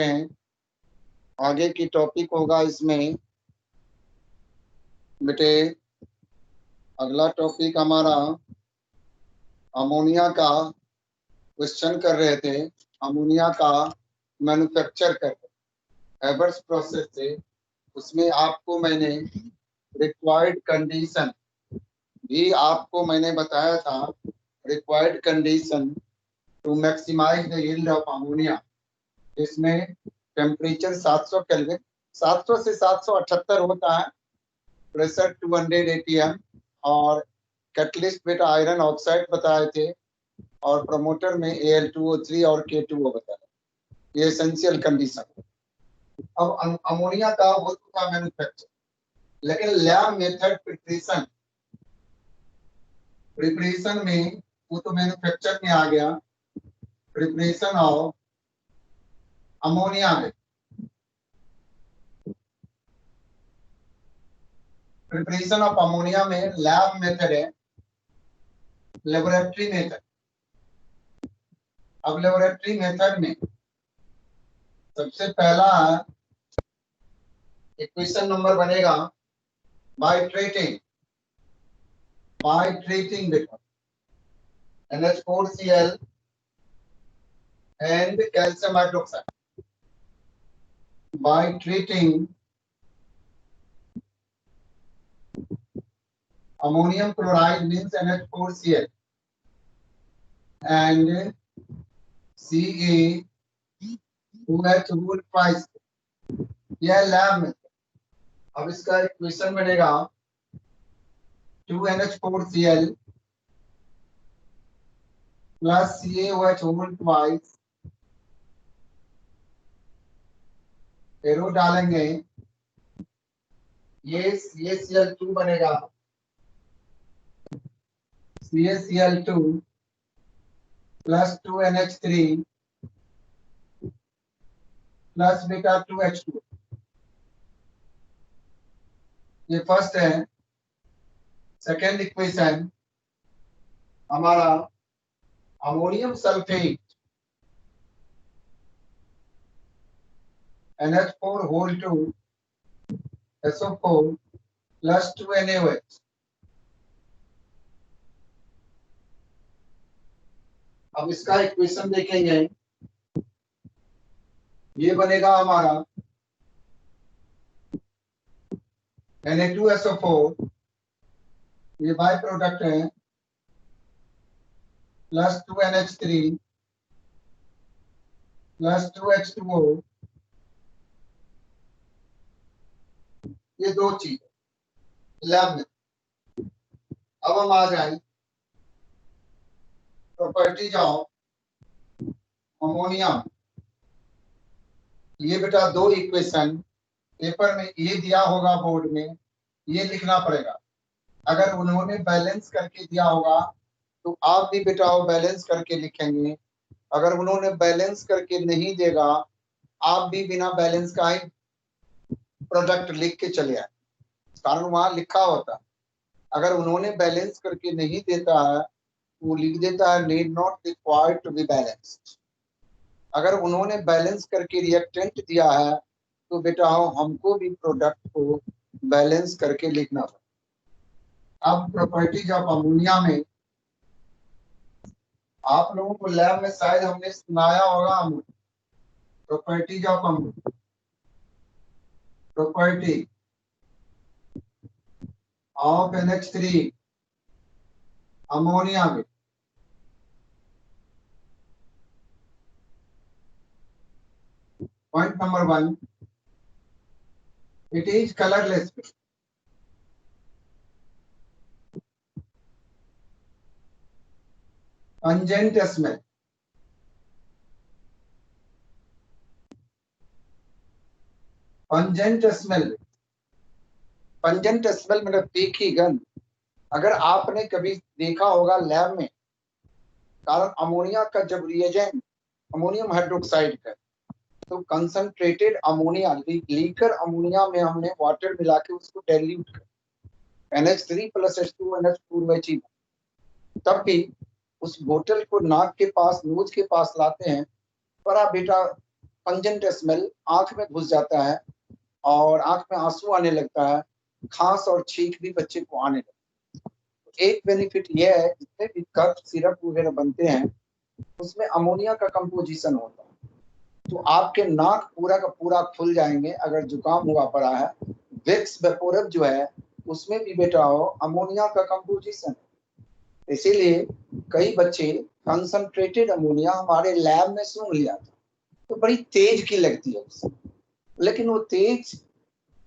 हैं। आगे की टॉपिक होगा इसमें बेटे, अगला टॉपिक हमारा अमोनिया का क्वेश्चन कर रहे थे। अमोनिया का मैन्युफैक्चर कर एवर्स प्रोसेस से, उसमें आपको मैंने रिक्वायर्ड कंडीशन भी आपको मैंने बताया था। Required condition to maximize the yield of ammonia, इसमें टेम्परेचर 700 केल्विन, 700 से 778 होता है, प्रेशर 200 atm और कैटलिस्ट बेटा आयरन ऑक्साइड बताए थे, और प्रमोटर में Al2O3 और K2O बताया। ये एसेंशियल कंडीशन। अब अमोनिया का वो तो था मैन्युफैक्चर, लेकिन लैब मेथड प्रिपरेशन में वो तो मैन्युफैक्चर में आ गया। प्रिपरेशन ऑफ अमोनिया में, प्रिपरेशन ऑफ अमोनिया में लैब मेथड है, लेबोरेटरी मेथड। अब लेबोरेटरी मेथड में सबसे पहला इक्वेशन नंबर बनेगा बाय ट्रीटिंग बेटा NH4Cl and calcium hydroxide. By treating ammonium chloride means NH4Cl and CaOH whole twice, यह लैब में। अब इसका इक्वेशन बनेगा 2NH4Cl plus CaOH whole twice, arrow डालेंगे, ये CaCl2 बनेगा, CaCl2 plus 2NH3 plus बेटा 2H2। ये फर्स्ट है। सेकेंड इक्वेशन हमारा ammonium sulphate NH4 whole 2 SO4 plus 2 NaOH। अब इसका इक्वेशन देखेंगे, ये बनेगा हमारा Na2SO4, ये बाय प्रोडक्ट है, प्लस 2NH3 प्लस 2H2O, ये दो चीज लैब में। अब हम आ जाए प्रॉपर्टी, जाओ अमोनिया। ये बेटा दो इक्वेशन पेपर में ये दिया होगा, बोर्ड में ये लिखना पड़ेगा। अगर उन्होंने बैलेंस करके दिया होगा तो आप भी बेटा वो बैलेंस करके लिखेंगे। अगर उन्होंने बैलेंस करके नहीं देगा, आप भी बिना बैलेंस का ही प्रोडक्ट लिख के चले आए, कारण वहां लिखा होता है। अगर उन्होंने बैलेंस करके नहीं देता है, वो लिख देता है need not required to be balanced. अगर उन्होंने बैलेंस करके रिएक्टेंट दिया है तो बेटा हमको भी प्रोडक्ट को बैलेंस करके लिखना पड़ेगा। अब प्रॉपर्टीज ऑफ अमोनिया में आप लोगों को लैब में शायद हमने सुनाया होगा। Properties of ammonia, property of NH3 ammonia में, point number 1, it is colourless. Pungent smell, pungent smell, pungent smell मतलब तीखी गंध। अगर आपने कभी देखा होगा लैब में, कारण अमोनिया का जब रिएजेंट अमोनियम हाइड्रोक्साइड का, तो कंसंट्रेटेड अमोनिया लीकर अमोनिया में हमने वाटर मिला के उसको डाइल्यूट कर NH3 + H2 NH4 तब भी उस बोतल को नाक के पास, नोज के पास लाते हैं, बड़ा बेटा पंजेंट स्मेल, आंख में घुस जाता है और आंख में आंसू आने लगता है, खांस और छींक भी बच्चे को आने लगता है। एक बेनिफिट यह है, जितने भी कफ सिरप वगैरह बनते हैं उसमें अमोनिया का कंपोजिशन होता है, तो आपके नाक पूरा का पूरा खुल जाएंगे अगर जुकाम हुआ पड़ा है। विक्स वेपोरब जो है उसमें भी बेटा हो अमोनिया का कंपोजिशन, इसीलिए कई बच्चे कंसंट्रेटेड अमोनिया हमारे लैब में सूंघ लिया था तो बड़ी तेज की लगती है उससे, लेकिन वो तेज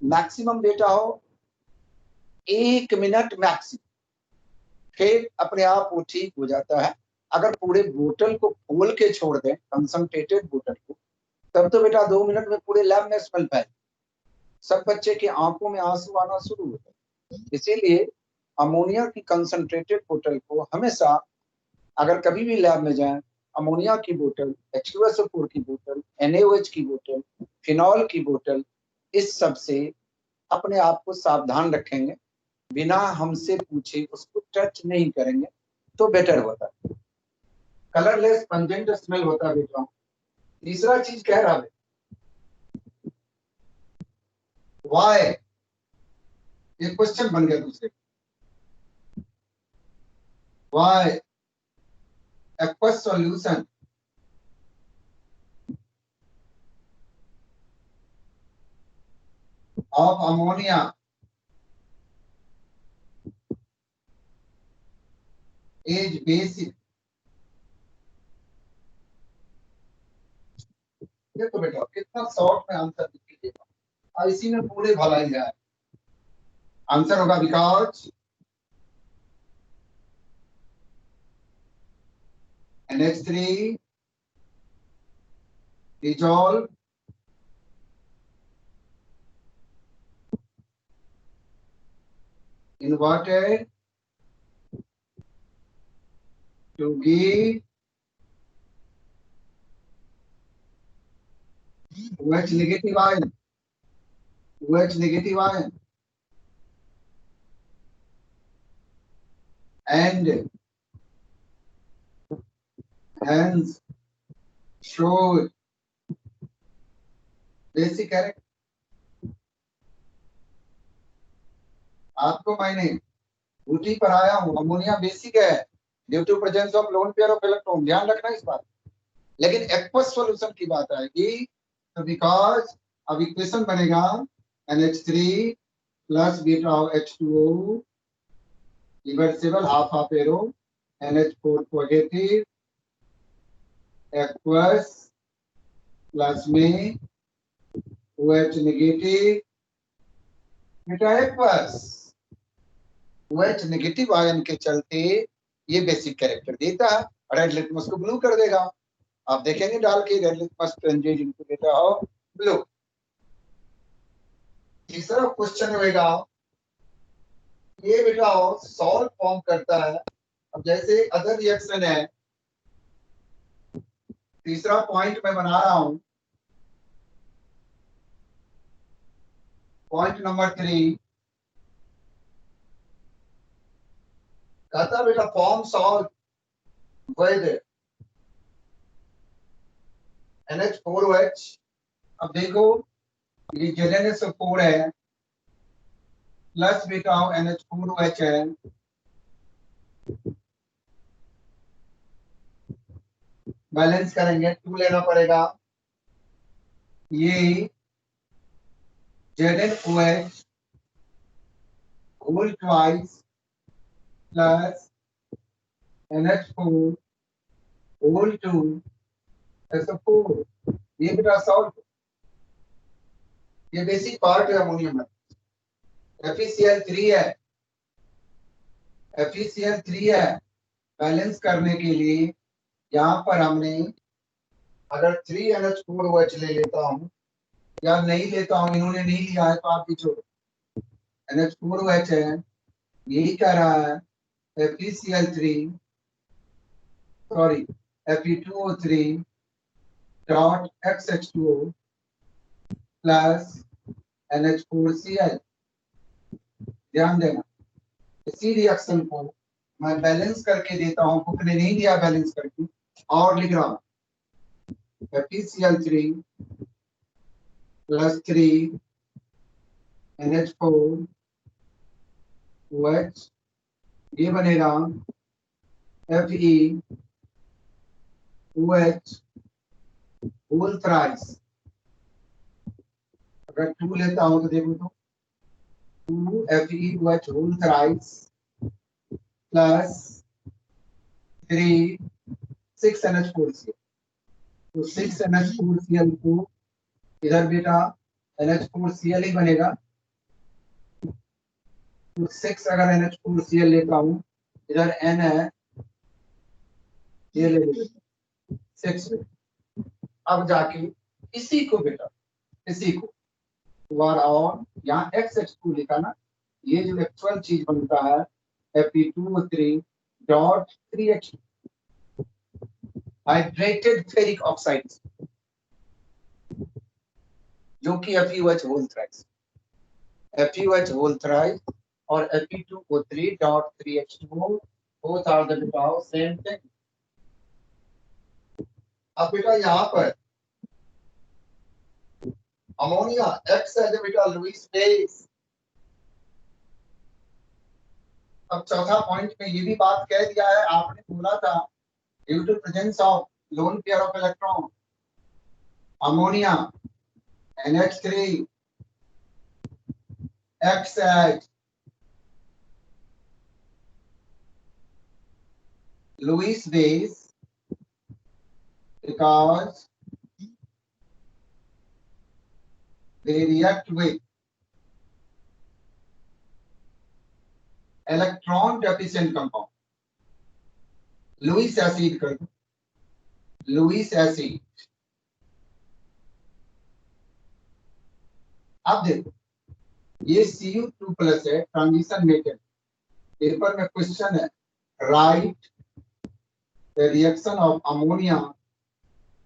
मैक्सिमम बेटा हो 1 मिनट मैक्सिमम, फिर अपने आप वो ठीक हो जाता है। अगर पूरे बोतल को खोल के छोड़ दें कंसंट्रेटेड बोतल को, तब तो बेटा 2 मिनट में पूरे लैब में स्मेल फैल, सब बच्चे की आंखों में आंसू आना शुरू होता है। इसीलिए अमोनिया की कंसंट्रेटेड बोतल को हमेशा, अगर कभी भी लैब में जाएं, अमोनिया की बोतल, H2SO4 की बोतल, NaOH की बोतल, फिनॉल की बोतल, इस सब से अपने आप को सावधान रखेंगे, बिना हमसे पूछे उसको टच नहीं करेंगे तो बेटर होता है। कलरलेस पंजेंट स्मेल होता है बेटा। तीसरा चीज कह रहा है वाई, ये क्वेश्चन बन गया दूसरे, why aqueous solution of ammonia is basic। देखो बेटा कितना शॉर्ट में आंसर लिख के देगा और इसी में पूरे भलाई है। आंसर होगा because NH3 dissolve inverted to give OH negative ion, OH negative ion and hence show basic character। आपको मैंने ऊटी पढ़ाया हूँ, अमोनिया बेसिक है due to presence of lone pair of electron, ध्यान रखना इस बात। लेकिन एक्वस सॉल्यूशन की बात आएगी तो बिकॉज अब इक्वेशन बनेगा NH3 plus beta H2O reversible half half arrow NH4 positive aqueous plus में OH नेगेटिव बेटा एक्वस OH नेगेटिव आयन के चलते ये बेसिक कैरेक्टर देता है। रेड लिटमस को ब्लू कर देगा, आप देखेंगे डाल के रेड लिटमस जिनको देता हो ब्लू। तीसरा क्वेश्चन होगा ये बेटा सॉल्ट फॉर्म करता है। अब जैसे अदर रिएक्शन है, तीसरा पॉइंट मैं बना रहा हूं, पॉइंट नंबर 3 कहता बेटा फॉर्म सॉल्ट विद NH4OH। अब देखो ये ZnSO4 है प्लस बेटा NH4OH है, बैलेंस करेंगे 2 लेना पड़ेगा, ये ZnOH whole twice plus NH4 whole 2 SO4, ये बेटा सॉल्ट, ये बेसिक पार्ट है अमोनियम में। FeCl3 है, FeCl3 है, बैलेंस करने के लिए यहाँ पर हमने अगर 3NH4OH ले लेता हूँ या नहीं लेता हूँ, इन्होंने नहीं लिया है तो आप भी छोड़ो, NH4OH है, यही कह रहा है FeCl3 sorry Fe2O3 dot XH2O plus NH4Cl। ध्यान देना इसी रिएक्शन को मैं बैलेंस करके देता हूँ, बुक ने नहीं दिया बैलेंस करके, और लिख रहा हूँ FeCl3 +3 NH4 OH, ये बनेगा Fe OH होल थ्राइस। अगर 2 लेता हूं तो देखो तो 2 FeOH whole thrice plus 3 6 NH4Cl। तो 6 NH4Cl को इधर बेटा NH4Cl ही बनेगा। तो 6 अगर NH4Cl लेता हूं, इधर N है, ये ले लेते 6। अब जाके इसी को बेटा, इसी को और यहाँ XH2 लिखा ना, ये जो एक्चुअल चीज बनता है Fe2O3 dot 3H hydrated ferric oxide, जो कि FeOH whole thrice, FeOH whole thrice और Fe2O3 dot 3H2O, both are the betas same thing। अब बेटा यहाँ पर अमोनिया X है जो बेटा लुईस बेस। अब चौथा पॉइंट में ये भी बात कह दिया है, आपने बोला था due to presence of lone pair of electron ammonia NH3 XH Lewis base because they react with electron deficient compound। Lewis acid कर दो, लुईस एसिड। अब देखो ये Cu2+ है, ट्रांजिशन मेटल। पेपर में क्वेश्चन है, write the reaction of ammonia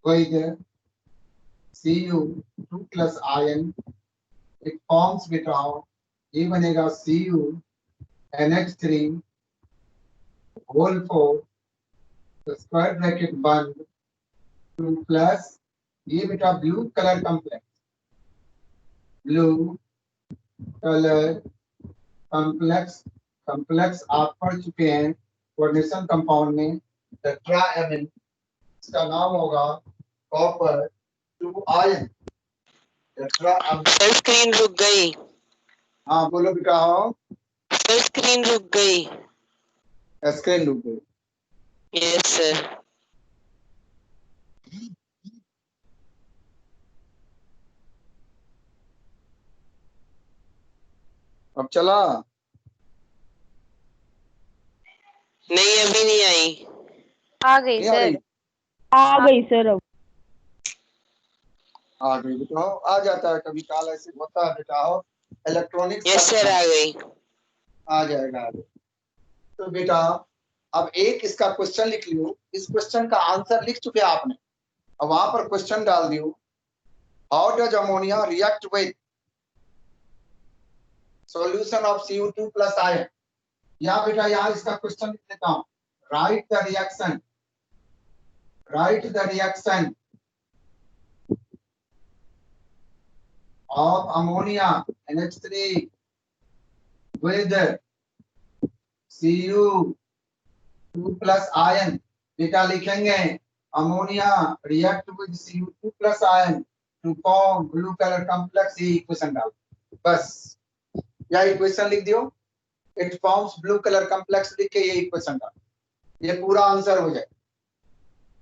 with Cu2+ ion, it forms बेटा, ये बनेगा Cu NH3 whole 4 square bracket बंद 2 प्लस ये बेटा blue colour complex, blue colour complex, complex आप पढ़ चुके हैं कोऑर्डिनेशन कंपाउंड में, टेट्राएमिन, इसका नाम होगा कॉपर 2 आयन टेट्राएमिन। स्क्रीन रुक गई। हाँ बोलो बेटा। हाँ स्क्रीन रुक गई। स्क्रीन रुक गई। Yes sir. अब चला? नहीं अभी नहीं आई। आ गई सर, आ गई सर। अब आ गई बेटा, आ जाता है कभी काल, ऐसे होता है बेटा। इलेक्ट्रॉनिक्स यस सर आ गई। आ जाएगा आगे। तो बेटा अब एक इसका क्वेश्चन लिख लियो, इस क्वेश्चन का आंसर लिख चुके आपने, अब वहां पर क्वेश्चन डाल दियो, how does ammonia react with solution of Cu2+ ion. या बेटा यहाँ इसका क्वेश्चन लिख देता हूं, write the reaction, write the reaction of ammonia NH3 with Cu2+ ion। बेटा लिखेंगे ammonia react with Cu2+ ion to form blue colour complex, ये इक्वेशन डाल, बस या इक्वेशन लिख दियो, it forms blue colour complex लिख के ये इक्वेशन डाल, ये पूरा आंसर हो जाए।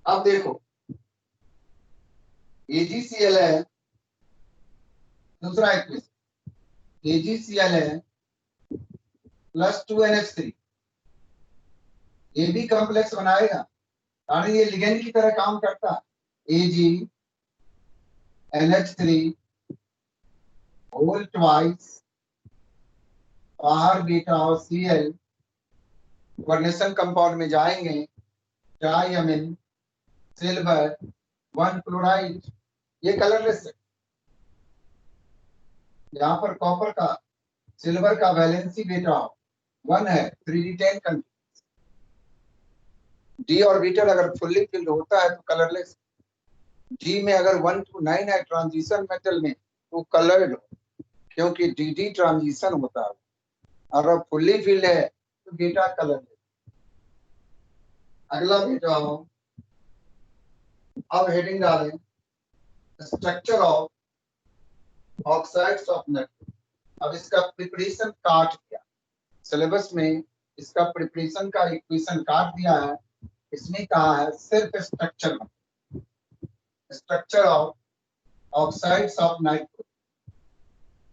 अब देखो AgCl है, दूसरा इक्वेशन AgCl है प्लस 2 NH3, ये भी कॉम्प्लेक्स बनाएगा, यानी ये लिगेंड की तरह काम करता है। Ag NH3 whole twice R बीटा और Cl कोऑर्डिनेशन कंपाउंड में जाएंगे, ट्राइअमीन सिल्वर 1 क्लोराइड, ये कलरलेस है। यहाँ पर कॉपर का सिल्वर का वैलेंसी बेटा 1 है, 3d10 कंट्री। डी ऑर्बिटल अगर फुल्ली फिल्ड होता है तो कलरलेस, डी में अगर 1 to 9 है ट्रांजिशन मेटल में वो कलर्ड हो, क्योंकि डी ट्रांजिशन होता है। अगर फुल्ली फिल्ड है तो बीटा कलर है। अगला बेटा हो, अब हेडिंग डालें structure of oxides of nitrogen. अब इसका प्रिपरेशन काट दिया, सिलेबस में इसका प्रिपरेशन का इक्वेशन काट दिया है। इसमें कहा है सिर्फ structure of oxides of nitrogen,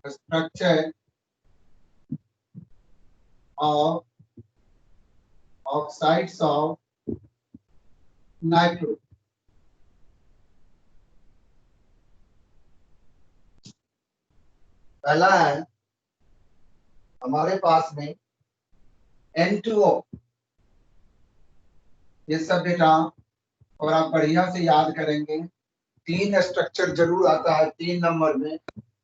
structure of oxides of nitrogen. पहला है हमारे पास में N2O। ये सब बेटा और आप बढ़िया से याद करेंगे, 3 स्ट्रक्चर जरूर आता है 3 नंबर में,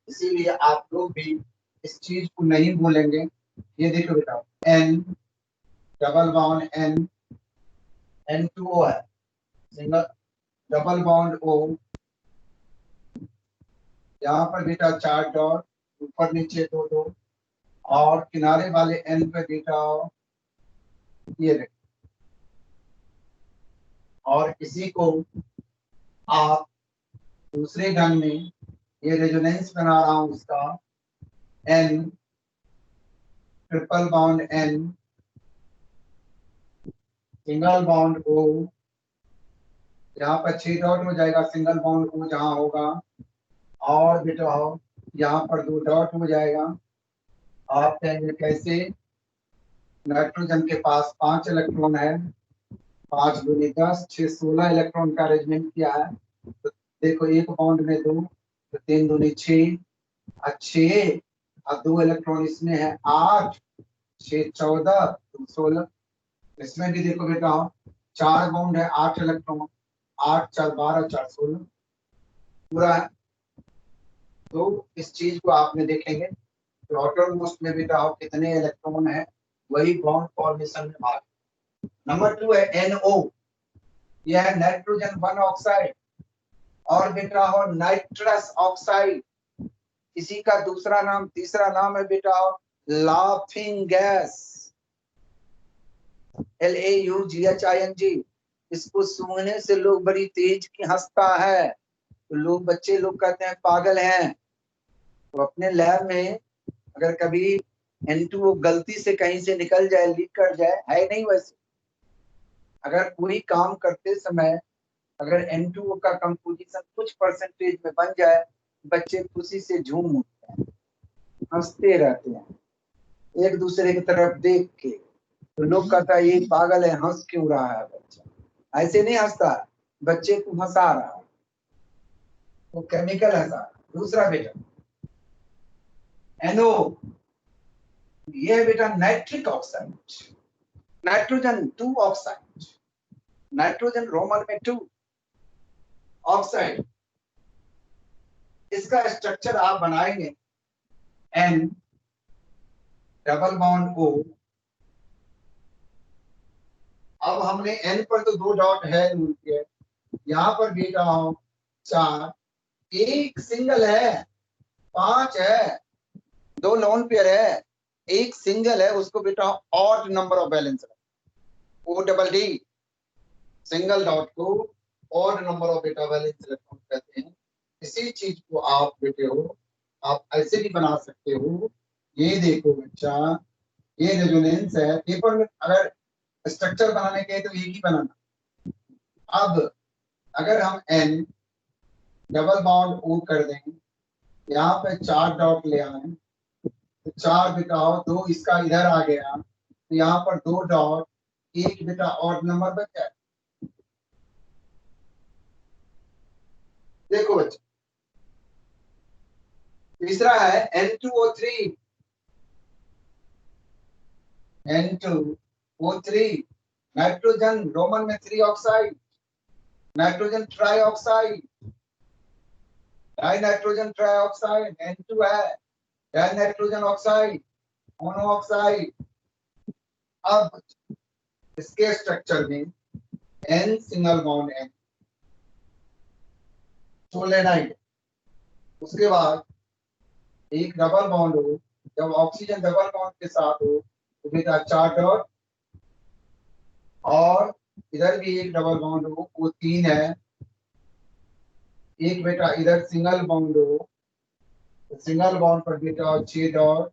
इसीलिए आप लोग भी इस चीज को नहीं भूलेंगे। ये देखो बेटा N double bond N, N2O है, सिंगल डबल बॉन्ड O, यहाँ पर बेटा 4 डॉट, ऊपर नीचे 2 और किनारे वाले N पे बेटा ये देखो। और इसी को आप दूसरे ढंग में ये रेजोनेंस बना रहा हूं उसका, N triple bond N single bond O, यहाँ पर 6 डॉट हो जाएगा, सिंगल बॉन्ड O जहां होगा, और बेटा हो यहाँ पर 2 डॉट हो जाएगा। आप कहेंगे कैसे, नाइट्रोजन के पास 5 इलेक्ट्रॉन है, 5 दूनी 10, 6 16 इलेक्ट्रॉन का अरेंजमेंट किया है। तो देखो एक बॉन्ड में 2, तो 3 दूनी 6, 6 और 2 इलेक्ट्रॉन इसमें है 8, 6 14, 2 16। इसमें भी देखो बेटा 4 बॉन्ड है, 8 इलेक्ट्रॉन, 8 4 12, 4 16 पूरा है। तो इस चीज को आपने देखेंगे तो आउटर मोस्ट में बेटा कितने इलेक्ट्रॉन है, वही बॉन्ड फॉर्मेशन में भाग। नंबर 2 है NO, यह है नाइट्रोजन 1 ऑक्साइड, और बेटा हो नाइट्रस ऑक्साइड, इसी का दूसरा नाम तीसरा नाम है बेटा लाफिंग गैस, LAUGHING। इसको सूंघने से लोग बड़ी तेज की हंसता है, तो लोग बच्चे लोग कहते हैं पागल हैं। तो अपने लैब में अगर कभी N2O गलती से कहीं से निकल जाए, लीक कर जाए, है नहीं वैसे, अगर कोई काम करते समय अगर N2O का कंपोजिशन कुछ परसेंटेज में बन जाए, बच्चे खुशी से झूम उठते हैं, हंसते रहते हैं एक दूसरे की तरफ देख के। तो लोग कहता है ये पागल है, हंस क्यों रहा है बच्चा। ऐसे नहीं हंसता, बच्चे को हंसा रहा है, वो केमिकल हंसा। दूसरा बेटा NO, ये बेटा nitric oxide, nitrogen 2 oxide, nitrogen Roman में 2 ऑक्साइड। इसका स्ट्रक्चर आप बनाएंगे N डबल बॉन्ड O। अब हमने N पर तो 2 डॉट है, यहाँ पर बेटा 4, एक सिंगल है, 5 है, 2 लोन पेयर है, एक सिंगल है, उसको बेटा odd number of balance ODD, single dot को ऑड नंबर ऑफ बेटा बैलेंस इलेक्ट्रॉन कहते हैं। इसी चीज को आप बेटे हो आप ऐसे भी बना सकते हो। ये देखो बच्चा, ये रेजोनेंस है। पेपर में अगर स्ट्रक्चर बनाने के तो एक ही बनाना। अब अगर हम N डबल बॉन्ड O कर दें, यहाँ पे 4 डॉट ले आए, तो 4 बेटा 2 इसका इधर आ गया, तो यहाँ पर 2 डॉट, एक बेटा ऑड नंबर बच जाए। देखो बच्चा, तीसरा है N2O3, N2O3 नाइट्रोजन रोमन में 3 oxide, nitrogen try oxide, die nitrogen try oxide, N2 है, die nitrogen oxide, mono oxide. अब इसके स्ट्रक्चर में N single bond N solenoid, उसके बाद एक डबल बॉन्ड हो, जब ऑक्सीजन डबल बॉन्ड के साथ हो तो बेटा 4 डॉट, और इधर भी एक डबल बॉन्ड हो वो 3 है। एक बेटा इधर सिंगल बॉन्ड हो तो सिंगल बॉन्ड पर बेटा 6 डॉट,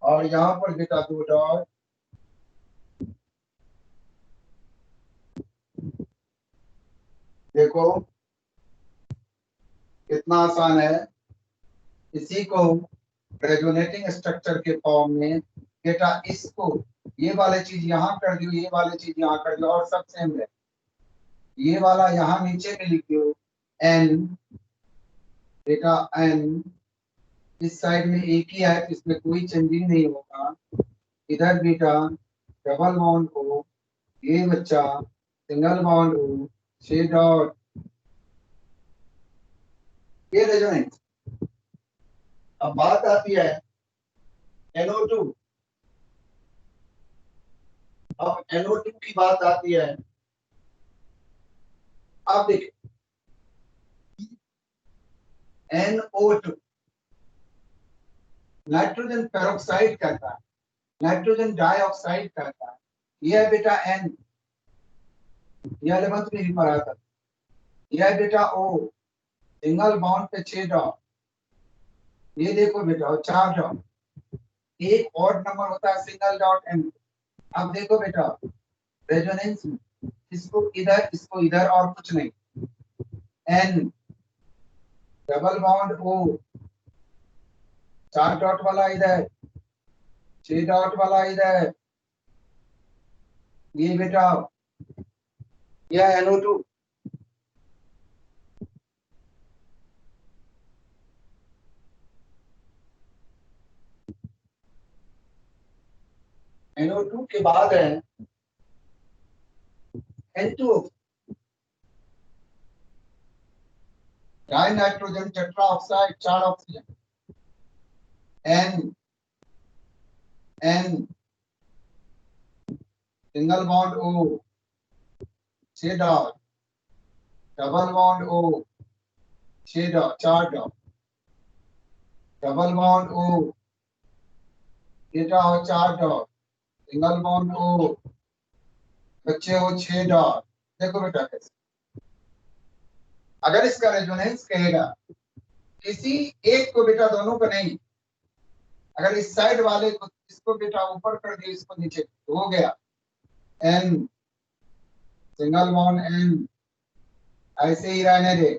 और यहाँ पर बेटा 2 डॉट। देखो कितना आसान है। इसी को रेजोनेटिंग स्ट्रक्चर के फॉर्म में बेटा इसको ये वाले चीज यहाँ कर दियो, ये वाले चीज यहाँ कर दियो, और सब सेम है। ये वाला यहाँ नीचे में लिख दो एन, बेटा एन इस साइड में एक ही है तो इसमें कोई चेंजिंग नहीं होगा। इधर बेटा डबल बॉन्ड हो, ये बच्चा सिंगल बॉन्ड हो, 6 डॉट, ये रेजोनेंस। अब बात आती है NO2। अब NO2 की बात आती है। अब देखिए NO2 नाइट्रोजन पेरोक्साइड कहता है, नाइट्रोजन डाइऑक्साइड कहता है। यह बेटा N, यह 11th में ही पढ़ा था। यह बेटा O, सिंगल बॉन्ड पे 6 डॉट। ये देखो बेटा 4 डॉट। एक और नंबर होता है सिंगल डॉट N। अब देखो बेटा रेजोनेंस में इसको इधर और कुछ नहीं। N double bond O, 4 dot वाला इधर, 6 डॉट वाला इधर। ये बेटा यह NO2। NO2 के बाद है N2O, die nitrogen tetra oxide, 4 oxygen. N single bond O, 6 dot, double bond O, 6 dot, 4 dot, double bond O, बेटा हो 4 डॉट, सिंगल बॉन्ड O, बच्चे हो 6 डॉट। देखो बेटा कैसे, अगर इसका रेजोनेंस कहेगा किसी एक को बेटा, दोनों को नहीं, अगर इस साइड वाले को इसको बेटा ऊपर कर दिया, इसको नीचे, तो हो गया N सिंगल बॉन्ड N, ऐसे ही रहने दे,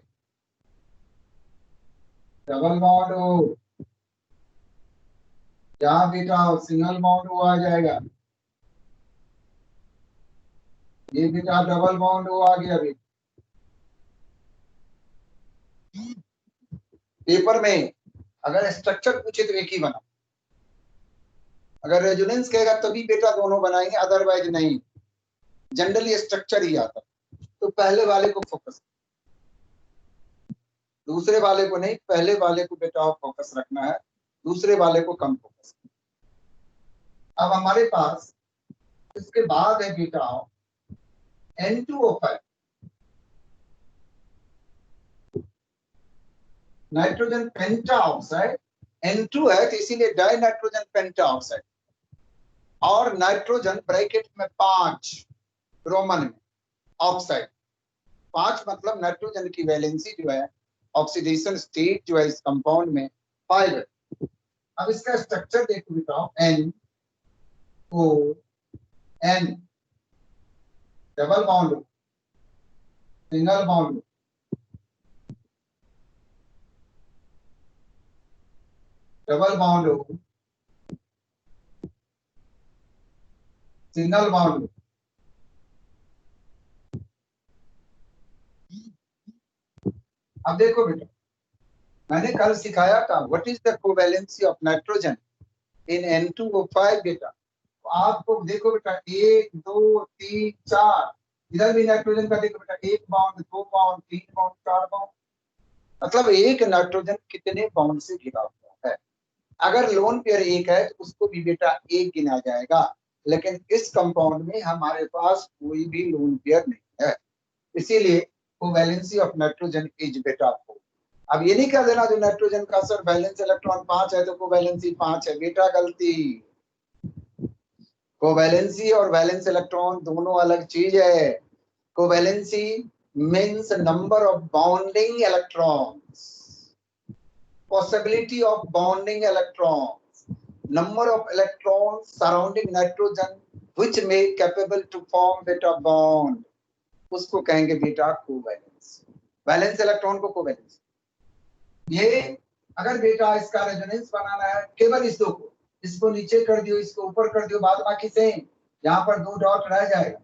डबल बॉन्ड O, जहां बेटा सिंगल बॉन्ड O आ जाएगा, ये बेटा डबल बॉन्ड O आ गया। अभी पेपर में अगर स्ट्रक्चर पूछे तो एक ही बना, अगर रेजोनेंस कहेगा तभी बेटा दोनों बनाएंगे, अदरवाइज नहीं। जनरली स्ट्रक्चर ही आता, तो पहले वाले को फोकस, दूसरे वाले को नहीं, पहले वाले को बेटा फोकस रखना है, दूसरे वाले को कम फोकस। अब हमारे पास इसके बाद है बेटा N2O5, नाइट्रोजन पेंटा ऑक्साइड। N2 है तो इसीलिए डाई नाइट्रोजन पेंटा ऑक्साइड, और नाइट्रोजन ब्रैकेट में 5 रोमन में ऑक्साइड। 5 मतलब नाइट्रोजन की वैलेंसी जो है, ऑक्सीडेशन स्टेट जो है इस कंपाउंड में 5 है। अब इसका स्ट्रक्चर देखो बेटा, NON double bond, single bond, double bond, single bond. अब देखो बेटा, मैंने कल सिखाया था what is the covalency of nitrogen in N2O5 बेटा। तो आपको देखो बेटा 1 2 3 4, इधर भी नाइट्रोजन का देखो बेटा, 1 बॉन्ड, 2 बॉन्ड, 3 बॉन्ड, 4 बॉन्ड, मतलब एक नाइट्रोजन कितने बॉन्ड से घिरा हुआ है। अगर लोन पेयर एक है तो उसको भी बेटा एक गिना जाएगा, लेकिन इस कंपाउंड में हमारे पास कोई भी लोन पेयर नहीं है, इसीलिए कोवैलेंसी ऑफ नाइट्रोजन इज बेटा 4। अब ये नहीं कह देना जो नाइट्रोजन का सर वैलेंस इलेक्ट्रॉन 5 है तो कोवैलेंसी 5 है, बेटा गलती। कोवैलेंसी और वैलेंस इलेक्ट्रॉन दोनों अलग चीज है। Covalency means number of bonding electrons, possibility of bonding electrons, number of electrons surrounding nitrogen which may capable to form beta bond, उसको कहेंगे बेटा कोवैलेंस। वैलेंस इलेक्ट्रॉन को कोवैलेंस। ये अगर बेटा इसका रेजोनेंस बनाना है केवल इस दो को, इसको नीचे कर दियो, इसको ऊपर कर दियो, बाद बाकी सेम, यहाँ पर 2 डॉट रह जाएगा।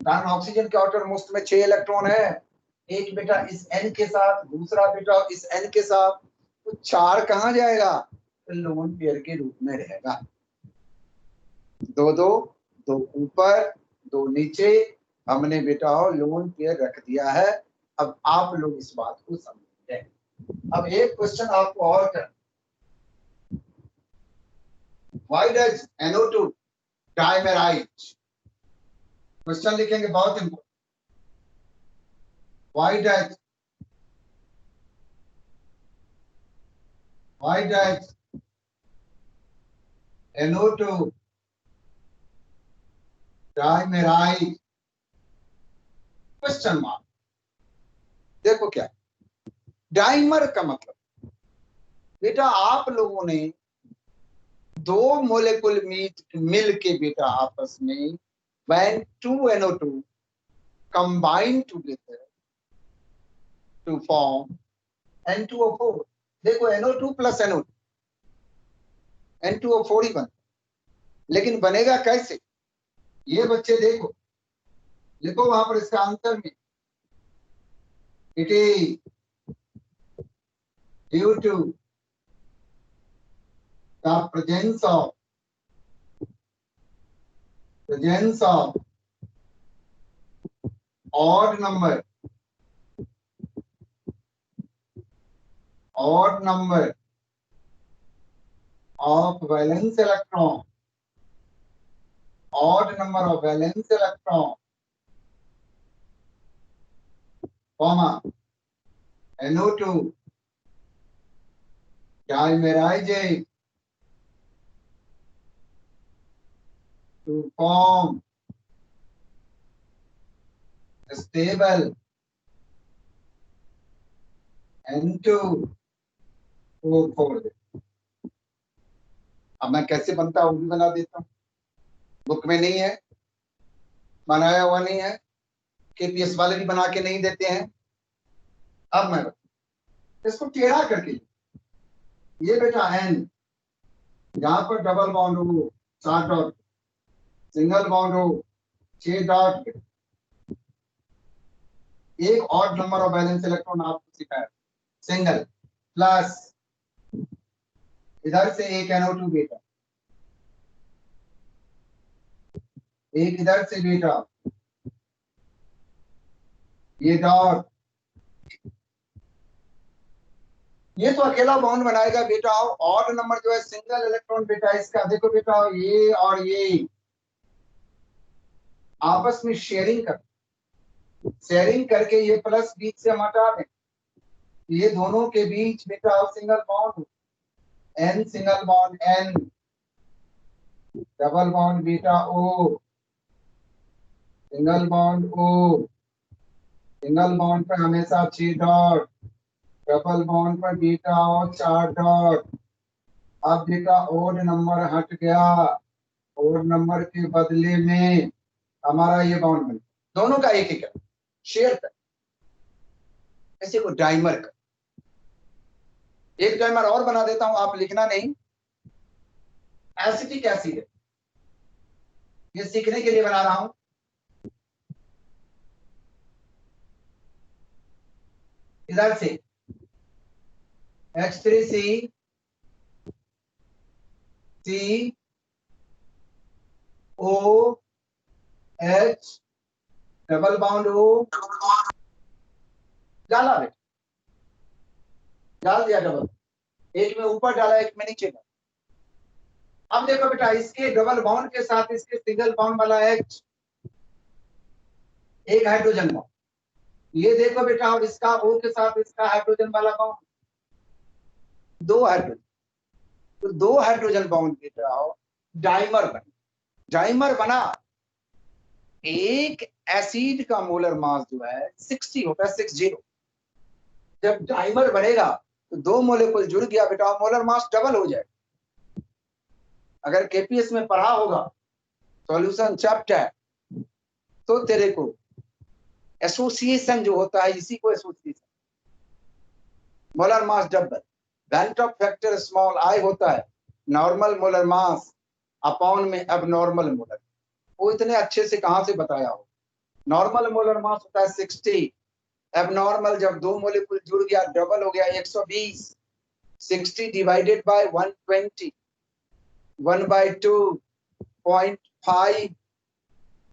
कारण ऑक्सीजन के आउटर मोस्ट में 6 इलेक्ट्रॉन है, एक बेटा इस n के साथ, दूसरा बेटा इस n के साथ, तो 4 कहाँ जाएगा? तो लोन पेयर के रूप में रहेगा। 2 2 2 ऊपर 2 नीचे, हमने बेटा लोन पेयर रख दिया है। अब आप लोग इस बात को समझें। अब एक क्वेश्चन आपको और कर, why does NO2 dimerise? Question लिखेंगे, बहुत important. Why does NO2 dimerise? Question mark. देखो क्या डाइमर का मतलब, बेटा आप लोगों ने 2 मोलेकुल मिल के बेटा आपस में when 2 NO2 combine together to form N2O4। देखो NO2 प्लस NO2 N2O4 ही बन, लेकिन बनेगा कैसे? ये बच्चे देखो, लिखो वहां पर इसका आंसर में, it is due to the presence of odd number of valence electron, odd number of valence electron, comma NO2 dimerizes to form a stable N2O4। अब मैं कैसे बनता है वो भी बना देता हूँ, बुक में नहीं है, बनाया हुआ नहीं है, KPS वाले भी बना के नहीं देते हैं। अब मैं इसको टेढ़ा करके, ये बेटा N, यहाँ पर डबल बॉन्ड हो 4 डॉट, सिंगल बॉन्ड हो 6 डॉट, एक odd number of valence electron आपको सिखाया, सिंगल प्लस इधर से एक NO2 बेटा, एक इधर से बेटा, ये डॉट, ये तो अकेला बॉन्ड बनाएगा बेटा। ऑड नंबर जो है सिंगल इलेक्ट्रॉन बेटा इसका, देखो बेटा ये और ये आपस में शेयरिंग करके ये प्लस बीच से हम हटा दें, ये दोनों के बीच बेटा single bond, N single bond N, double bond बेटा O, single bond O, single bond पर हमेशा 6 डॉट, डबल बॉन्ड पर बेटा और 4 डॉट। अब बेटा ओड नंबर हट गया, ओड नंबर के बदले में हमारा ये बॉन्ड बन, दोनों का एक एक शेयर कर, ऐसे को डाइमर कर। एक डाइमर और बना देता हूं, आप लिखना नहीं, एसिटिक एसिड है, ये सीखने के लिए बना रहा हूं। इधर से H3C O H double bond O, डाला बेटा, डाल दिया डबल, एक में ऊपर डाला एक में नीचे डाला। अब देखो बेटा इसके डबल बॉन्ड के साथ इसके सिंगल बॉन्ड वाला H, एक हाइड्रोजन बॉन्ड, ये देखो बेटा, और इसका O के साथ इसका हाइड्रोजन वाला बॉन्ड, 2 हाइड्रोजन, तो 2 हाइड्रोजन बॉन्ड बेटा डाइमर बना। डाइमर बना, एक एसिड का मोलर मास जो है 60 होता है, 60। जब डाइमर बनेगा तो 2 मोलेकुल जुड़ गया बेटा, मोलर मास डबल हो जाए। अगर केपीएस में पढ़ा होगा सॉल्यूशन चैप्टर, तो तेरे को एसोसिएशन जो होता है, इसी को association, molar mass double. Van't Hoff factor small i होता है नॉर्मल मोलर मास अपॉन में एबनॉर्मल मोलर। वो इतने अच्छे से कहां से बताया हो। नॉर्मल मोलर मास होता है 60, एबनॉर्मल जब 2 मोलेकुल जुड़ गया डबल हो गया 120। 60 डिवाइडेड बाय 120, 1/2.5,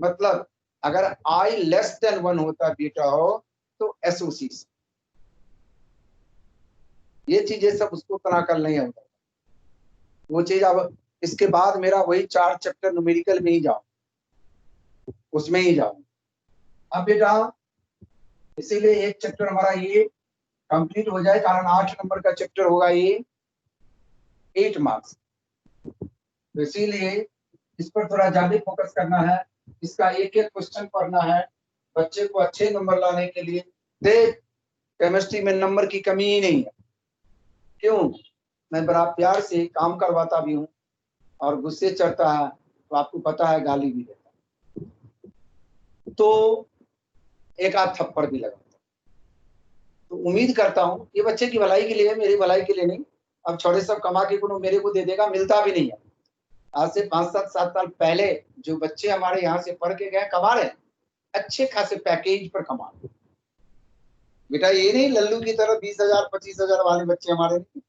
मतलब अगर I लेस देन 1 होता बेटा तो एसोसिएशन। ये चीजें सब उसको तनाकल नहीं होता वो चीज। अब इसके बाद मेरा वही 4 चैप्टर न्यूमेरिकल में ही जाओ, उसमें ही जाओ। अब बेटा इसीलिए एक चैप्टर हमारा ये कंप्लीट हो जाए, कारण 8 नंबर का चैप्टर होगा ये, 8 मार्क्स। तो इसीलिए इस पर थोड़ा ज्यादा फोकस करना है, इसका एक एक क्वेश्चन पढ़ना है बच्चे को अच्छे नंबर लाने के लिए। देख, केमिस्ट्री में नंबर की कमी ही नहीं है। क्यों? मैं बड़ा प्यार से काम करवाता भी हूँ, और गुस्से चढ़ता है तो आपको पता है गाली भी देता, तो एक आध थप्पड़ भी लगाता। तो उम्मीद करता हूँ ये बच्चे की भलाई के लिए, मेरी भलाई के लिए नहीं। अब छोड़े सब कमा के कोनो मेरे को दे देगा, मिलता भी नहीं है। आज से 5-7 साल पहले जो बच्चे हमारे यहाँ से पढ़ के गए कमा रहे, अच्छे खासे पैकेज पर कमा रहे बेटा। ये नहीं लल्लू की तरह 20,000 25,000 वाले बच्चे हमारे नहीं,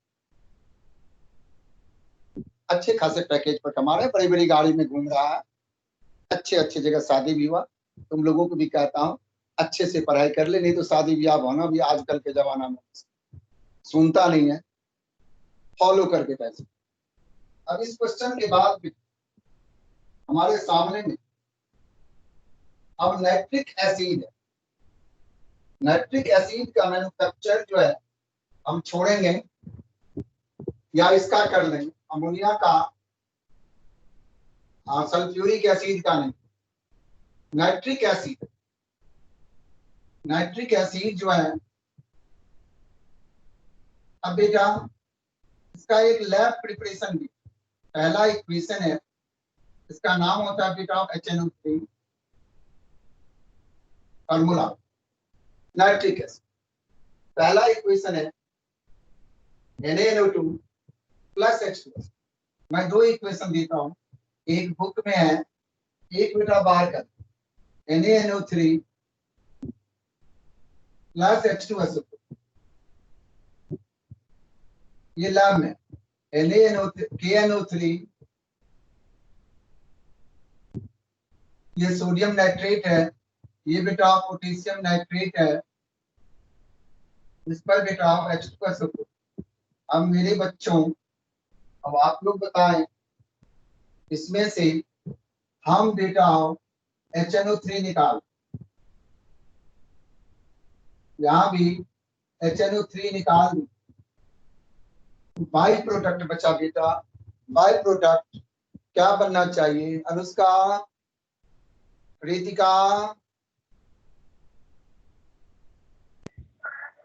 अच्छे खासे पैकेज पर कमा रहे, बड़ी बड़ी गाड़ी में घूम रहा है, अच्छे अच्छे जगह शादी भी हुआ। तुम लोगों को भी कहता हूँ अच्छे से पढ़ाई कर ले, नहीं तो शादी ब्याह होना भी आजकल के जमाना में सुनता नहीं है, फॉलो करके पैसे। अब इस क्वेश्चन के बाद भी हमारे सामने में अब नाइट्रिक एसिड है। नाइट्रिक एसिड का मैन्युफैक्चर जो है हम छोड़ेंगे या इसका कर लेंगे, अमोनिया का, सल्फ्यूरिक एसिड का नहीं, नाइट्रिक एसिड। नाइट्रिक एसिड जो है, अब बेटा इसका एक लैब प्रिपरेशन भी, पहला इक्वेशन है, इसका नाम होता है बेटा HNO3 फार्मूला नाइट्रिक एसिड। पहला इक्वेशन है NaNO2 प्लस H2। मैं 2 इक्वेशन देता हूँ, एक बुक में है, एक बेटा बाहर कर, NaNO3 प्लस H2SO4, ये लैब में KNO3, ये सोडियम नाइट्रेट है, ये बेटा पोटेशियम नाइट्रेट है, इस पर बेटा H2SO4। अब मेरे बच्चों, अब आप लोग बताएं इसमें से हम बेटा HNO3 निकाल, यहाँ भी HNO3 निकाल, बाई प्रोडक्ट बचा बेटा। बाई प्रोडक्ट क्या बनना चाहिए? अनुष्का, रितिका,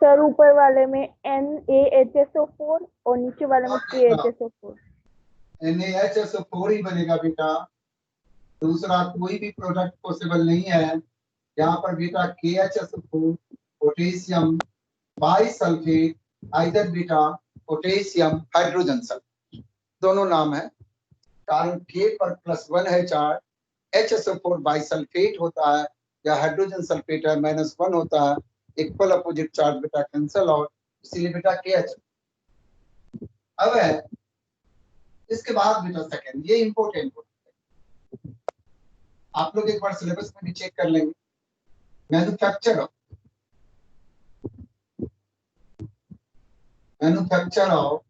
सर ऊपर वाले में NaHSO4 और नीचे वाले में KHSO4। NaHSO4 ही बनेगा बेटा, दूसरा कोई भी प्रोडक्ट पॉसिबल नहीं है। यहाँ पर बेटा KHSO4 पोटेशियम बाइसल्फेट, आइदर बेटा पोटेशियम हाइड्रोजन सल्फेट, दोनों नाम है, कारण K पर +1 है चार्ज, HSO4 बाइसल्फेट होता है या हाइड्रोजन सल्फेट है -1 होता है, इक्वल अपोजिट चार्ज बेटा कैंसल आउट, इसीलिए बेटा KH। अब है इसके बाद बेटा सेकंड, ये इंपॉर्टेंट होता है, आप लोग एक बार सिलेबस में भी चेक कर लेंगे। Manufacture of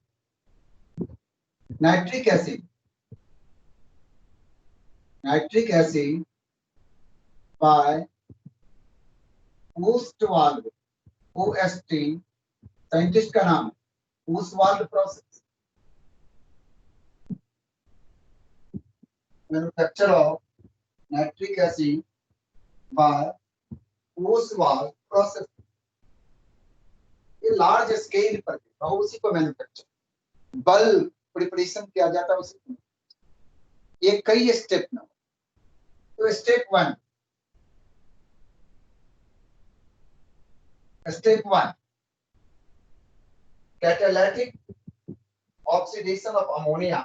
nitric acid, nitric acid by Ostwald, OST scientist का नाम है, Ostwald process, manufacture of nitric acid by Ostwald process. ये लार्ज स्केल पर है, उसी को मैन्युफैक्चर बल्क प्रिपरेशन किया जाता है उसी को। ये कई स्टेप में। तो step 1, catalytic oxidation of ammonia.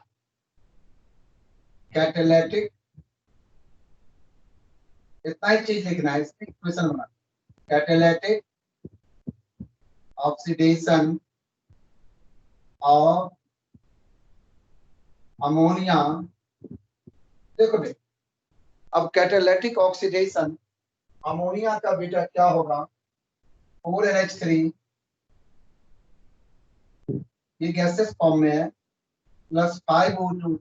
Catalytic, इतना ही चीज लिखना है, इसमें इक्वेशन बना। Catalytic oxidation of ammonia. देखो भाई, अब कैटालिटिक ऑक्सीडेशन अमोनिया का बेटा क्या होगा, 4NH3, ये गैसेस फॉर्म में है, प्लस 5O2,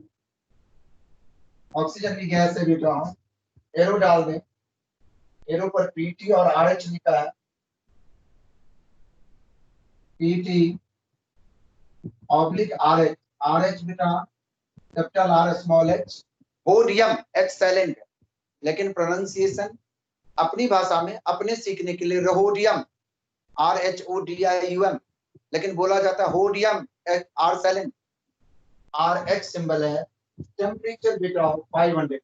ऑक्सीजन की गैस है बेटा। एरो डाल दें, एरो पर PT और RH लिखा है, PT ऑब्लिक RH, RH बेटा capital R small h, होडियम H silent है, लेकिन प्रोनाउंसिएशन अपनी भाषा में अपने सीखने के लिए रहोडियम RHODIUM, लेकिन बोला जाता है होडियम R साइलेंट, RH सिंबल है। टेम्परेचर बेटा 500,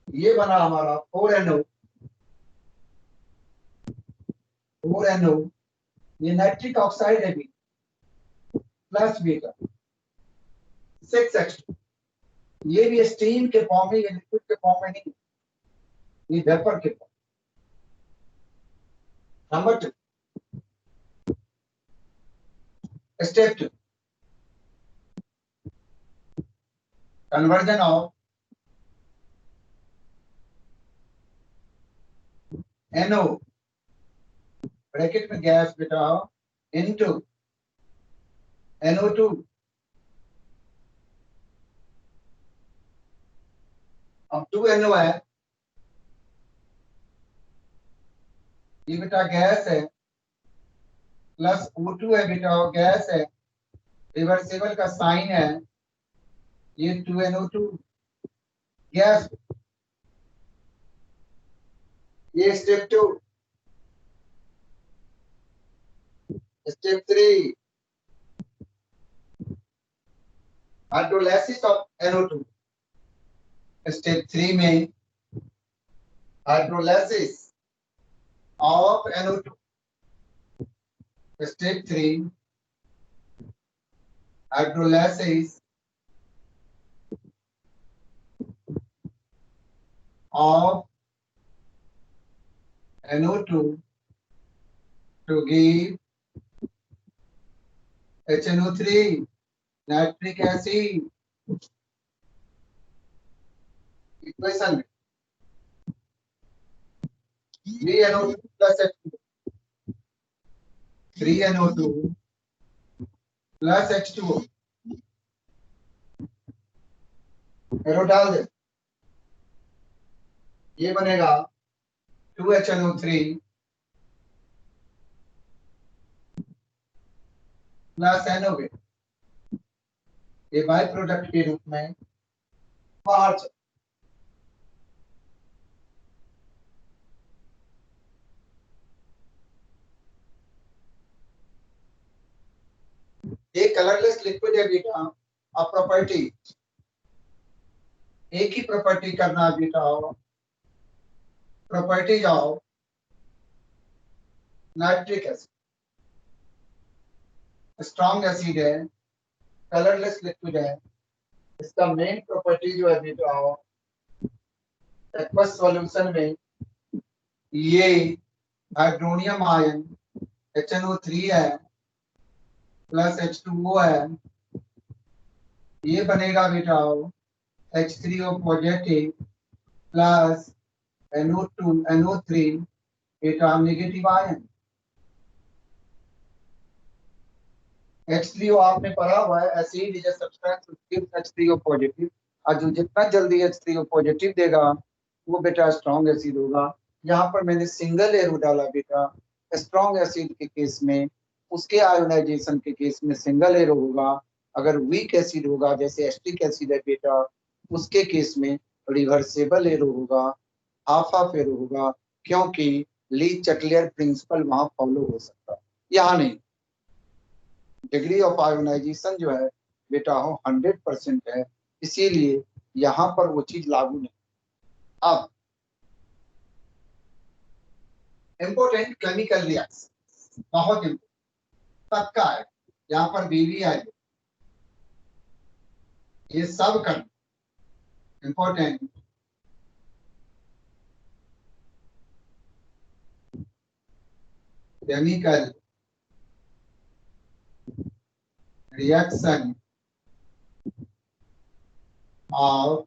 ये बना हमारा 4NO, ये नाइट्रिक ऑक्साइड है भी, प्लस बेटा 6H2, ये भी स्टीम के फॉर्म में, ये लिक्विड के फॉर्म में नहीं, ये वेपर के form. Number 2, step 2, conversion of NO bracket में गैस बेटा इनटू NO2। अब 2NO है, ये बेटा गैस है, प्लस O2 है बेटा गैस है, रिवर्सिबल का साइन है, ये 2NO2 गैस। ये step 2, step 3, hydrolysis of NO2। Step 3 में hydrolysis of NO2। Step 3, hydrolysis of NO2 to give HNO3, nitric acid. Equation 3NO2 plus H2, 3NO2 plus H2O, arrow डाल दे, ये बनेगा 2HNO3 plus NO8, ये by product के रूप में बाहर चल। ये कलरलेस लिक्विड है बेटा, अब प्रॉपर्टी एक ही प्रॉपर्टी करना बेटा, प्रॉपर्टी जाओ, नाइट्रिक एसिड स्ट्रॉन्ग एसिड है, कलरलेस लिक्विड है, इसका मेन प्रॉपर्टी जो है बेटा एक्वस सॉल्यूशन में ये हाइड्रोनियम आयन HNO3 है प्लस H2O है, ये बनेगा बेटा H3O पॉजिटिव प्लस NO3 बेटा नेगेटिव आयन। H3O आपने पढ़ा हुआ है, acid is a substance which gives H3O positive, और जो जितना जल्दी H3O पॉजिटिव देगा वो बेटा स्ट्रॉन्ग एसिड होगा। यहाँ पर मैंने सिंगल एरो डाला बेटा, स्ट्रॉन्ग एसिड के केस में, उसके आयोनाइजेशन के केस में सिंगल एरो होगा। अगर वीक एसिड होगा जैसे एस्टिक एसिड है बेटा, उसके केस में रिवर्सेबल एरो होगा, हाफ हाफ एरो होगा, क्योंकि ली चटलियर प्रिंसिपल वहां फॉलो हो सकता है, यहाँ नहीं। डिग्री ऑफ आयोनाइजेशन जो है बेटा हो 100% है, इसीलिए यहाँ पर वो चीज लागू नहीं। अब इम्पोर्टेंट केमिकल रिएक्शन, बहुत इम्पोर्टेंट, सबका है, यहाँ पर बीवी है, ये सब कर important. Chemical reaction of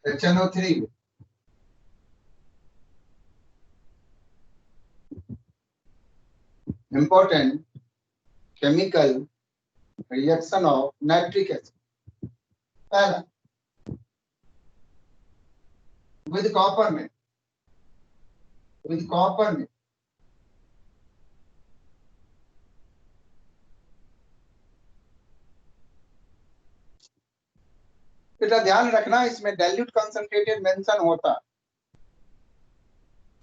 HNO3 important chemical reaction of nitric acid पहला with copper में बेटा ध्यान रखना, इसमें डाइल्यूट कंसंट्रेटेड मेंशन होता है।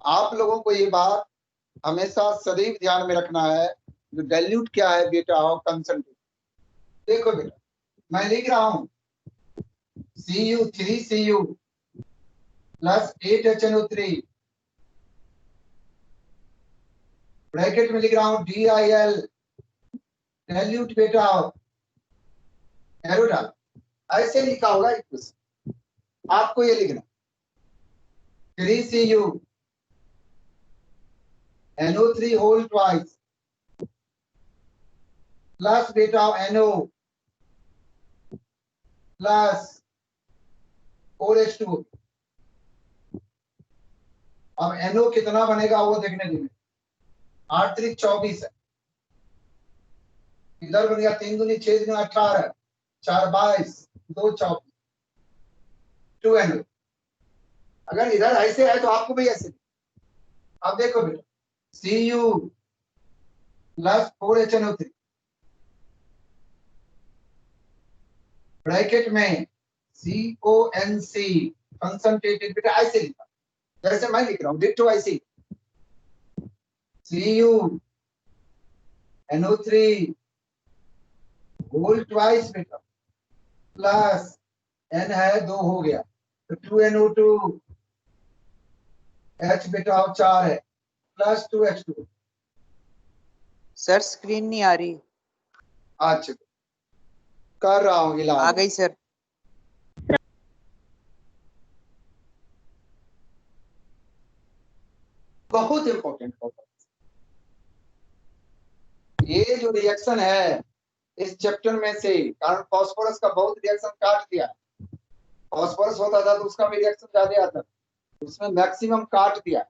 आप लोगों को ये बात हमेशा सदैव ध्यान में रखना है, जो डाइल्यूट क्या है बेटा और कंसंट्रेट। देखो बेटा मैं लिख रहा हूं Cu3Cu प्लस 8HNO3 ब्रैकेट में लिख रहा हूं DIL, डाइल्यूट बेटा एरो डाल, ऐसे लिखा होगा इक्वेशन, आपको ये लिखना 3Cu NO3 whole twice plus बेटा NO प्लस 4H2। अब NO कितना बनेगा वो देखने दीजिए, 8 3 24 है, इधर बन गया 3 दूनी 6 दूनी 18, 4 22, 2 24, 2 NO। अगर इधर ऐसे है तो आपको भी ऐसे। अब देखो बेटा Cu प्लस 4HNO3 ब्रैकेट में CONC कंसंट्रेटेड बेटा ऐसे लिखा जैसे मैं लिख रहा हूं, डिट्टो ऐसे Cu NO3 होल ट्वाइस बेटा प्लस N है 2 हो गया तो 2NO2 H बेटा 4 है प्लस 2H2। सर स्क्रीन नहीं आ रही। अच्छा कर रहा हूँ इलाज। आ गई सर। बहुत इंपॉर्टेंट होता ये जो रिएक्शन है इस चैप्टर में से, कारण फास्फोरस का बहुत रिएक्शन काट दिया। फास्फोरस होता था तो उसका भी रिएक्शन ज्यादा आता, उसमें मैक्सिमम काट दिया।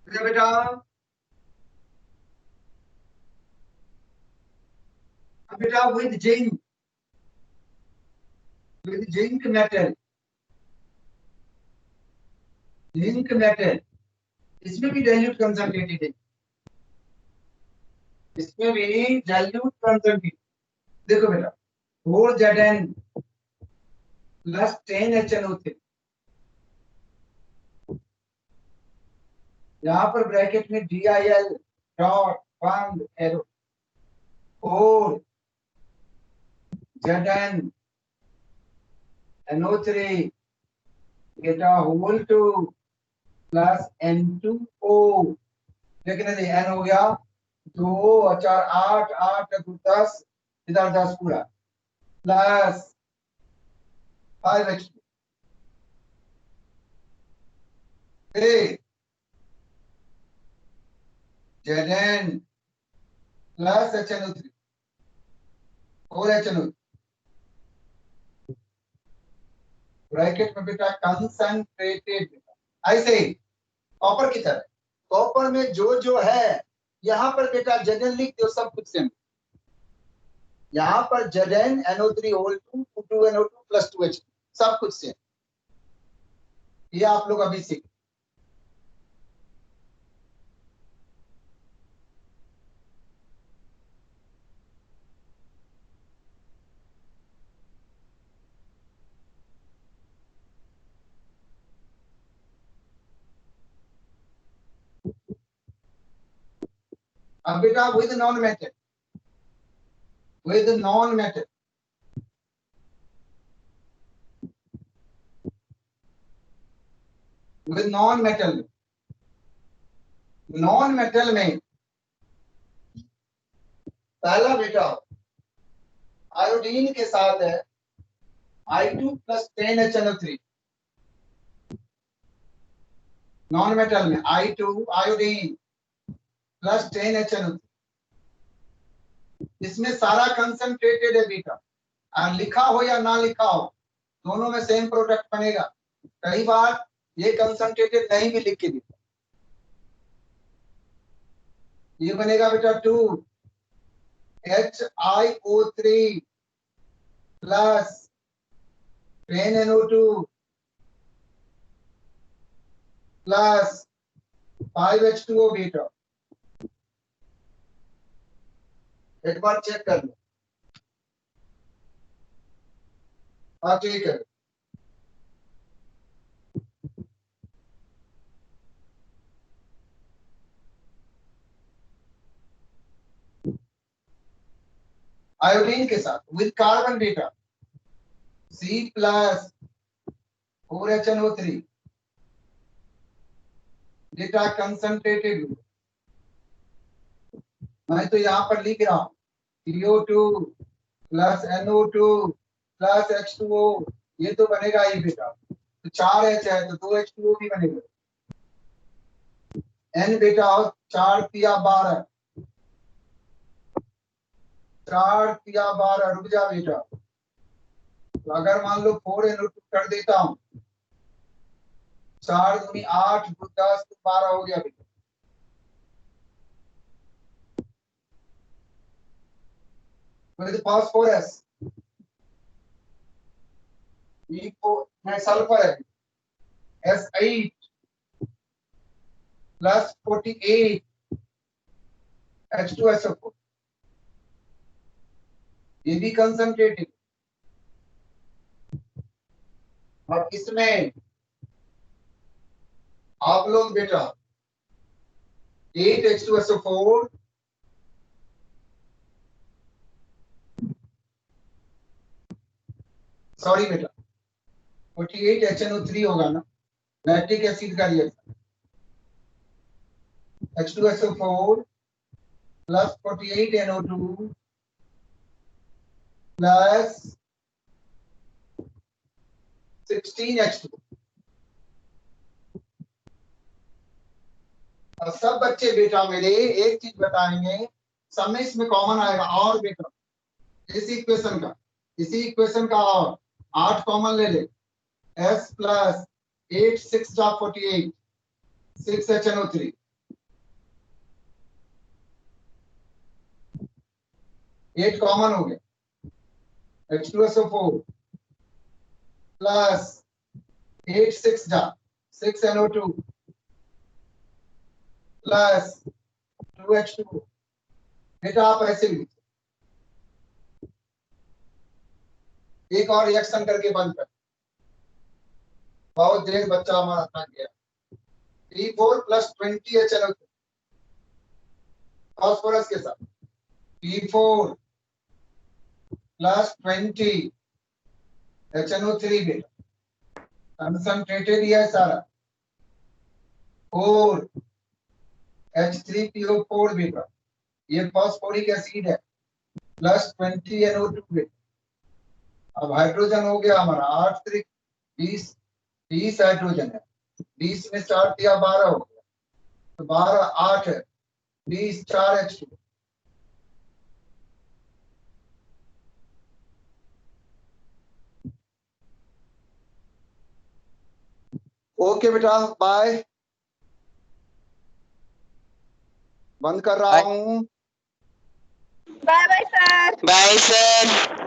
बेटा बेटा विद जिंक मेटल, इसमें भी डाइल्यूट कंसंट्रेटेड है, इसमें भी डाइल्यूट कंसंट्रेटेड। देखो बेटा 4Zn प्लस 10HNO3, यहाँ पर ब्रैकेट में DIL डॉट बंद एरो 4Zn NO3 बेटा होल 2 प्लस N2O, देखने दे N हो गया 2 और 4 8 8 2 10, इधर 10 पूरा plus 5H2 Zn plus HNO3 4HNO bracket में बेटा कंसंट्रेटेड, ऐसे ही कॉपर की तरह। कॉपर में जो है यहाँ पर बेटा Zn लिख दो, सब कुछ सेम। यहाँ पर Zn NO3 whole 2 2NO2 plus 2H, सब कुछ सेम। ये आप लोग अभी सीख। अब बेटा with non metal, with non metal, with non metal, non metal में पहला बेटा आयोडीन के साथ है I2 plus 10HNO3। Non metal में I2 आयोडीन प्लस 10HNO3, इसमें सारा कंसंट्रेटेड है बेटा, और लिखा हो या ना लिखा हो दोनों में सेम प्रोडक्ट बनेगा। कई बार ये कंसंट्रेटेड नहीं भी लिख के देता, ये बनेगा बेटा 2HiO3 plus 10NO2 plus 5H2O बेटा। एक बार चेक कर लो। हाँ ठीक है। आयोडीन के साथ विद कार्बन बेटा C प्लस 4HNO3 बेटा कंसंट्रेटेड। मैं तो यहाँ पर लिख रहा हूँ CO2 plus NO2 plus H2O, ये तो बनेगा ही बेटा। तो 4H है तो 2H2O भी बनेगा। N बेटा 4 तिया 12, 4 तिया 12, रुक जा बेटा। तो अगर मान लो 4NO2 कर देता हूँ, 4 दूनी 8 10 12 हो गया बेटा। विद फास्फोरस में सल्फर है S8 प्लस 48 H2SO4, ये भी कंसंट्रेटेड। और इसमें आप लोग बेटा 8H2SO4 सॉरी बेटा 48HNO3 होगा ना, लैक्टिक एसिड का reaction. H2SO4 plus 48NO2 plus 16H2। और सब बच्चे बेटा मेरे एक चीज बताएंगे, सब में इसमें कॉमन आएगा। और बेटा इसी इक्वेशन का और 8 कॉमन ले ले, S प्लस 8 6 48 6HNO3, 8 कॉमन हो गया। H2SO4 plus 8 6NO2 plus 2H2। बेटा आप ऐसे भी एक और रिएक्शन करके बंद कर, बहुत देर बच्चा हमारा थक गया। P4 प्लस 20HNO3 फास्फोरस के साथ, P4 प्लस 20HNO3 बेटा कंसंट्रेटेड ही है सारा। 4H3PO4 बेटा, ये फास्फोरिक एसिड है, प्लस 20NO2 बेटा। अब हाइड्रोजन हो गया हमारा 8 3 20 हाइड्रोजन है, 20 में 4 दिया 12 हो गया, तो 12 8 है, 20 4H2। ओके बेटा, बाय। बंद कर रहा Bye. हूँ। Bye bye sir. Bye sir.